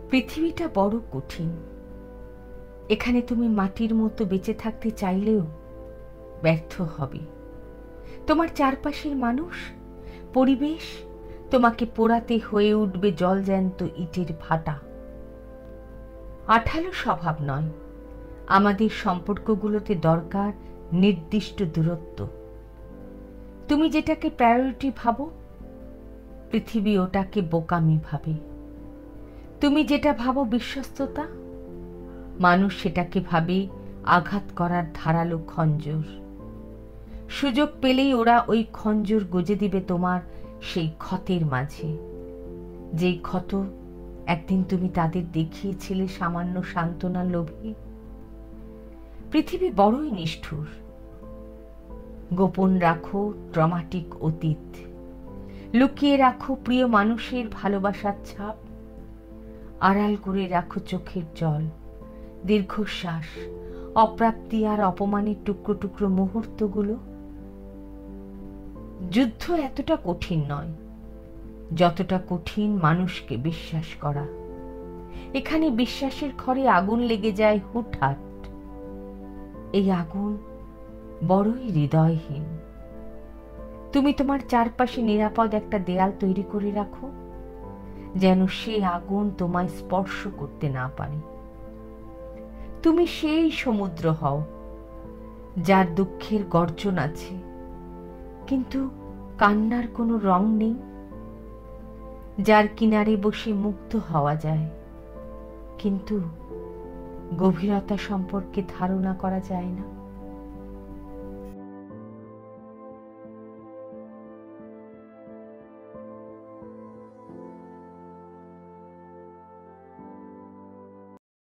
পৃথিবীটা বড় কঠিন। এখানে তুমি মাটির মতো বেঁচে থাকতে চাইলেও ব্যর্থ হবে। তোমার চারপাশের মানুষ, পরিবেশ তোমাকে পোড়াতে হয়ে উঠবে জলজ্যান্ত ইটের ভাটা। আঠালো স্বভাব নয়, আমাদের সম্পর্কগুলোতে দরকার নির্দিষ্ট দূরত্ব। তুমি যেটাকে প্রায়োরিটি ভাবো, পৃথিবী ওটাকে বোকামি ভাবে। তুমি যেটা ভাবো বিশ্বস্ততা, মানুষ সেটাকে ভাবে আঘাত করার ধারালো খঞ্জর। সুযোগ পেলেই ওরা ওই খঞ্জর গজে দিবে তোমার সেই ক্ষতের মাঝে, যেই ক্ষত একদিন তুমি তাদের দেখিয়েছিলে সামান্য সান্ত্বনা লোভে। পৃথিবী বড়ই নিষ্ঠুর। গোপন রাখো ড্রামাটিক অতীত, লুকিয়ে রাখো প্রিয় মানুষের ভালোবাসার ছাপ, আড়াল করে রাখো চোখের জল, দীর্ঘশ্বাস, অপ্রাপ্তি আর অপমানের টুকরো টুকরো মুহূর্তগুলো। যুদ্ধ এতটা কঠিন নয় যতটা কঠিন মানুষকে বিশ্বাস করা। এখানে বিশ্বাসের ঘরে আগুন লেগে যায় হুটহাট। এই আগুন বড়ই হৃদয়হীন। তুমি তোমার চারপাশে নিরাপদ একটা দেয়াল তৈরি করে রাখো, যেন সে আগুন তোমায় স্পর্শ করতে না পারে। তুমি সেই সমুদ্র হও যার দুঃখের গর্জন আছে, কিন্তু কান্নার কোনো রং নেই, যার কিনারে বসে মুগ্ধ হওয়া যায়, কিন্তু গভীরতা সম্পর্কে ধারণা করা যায় না।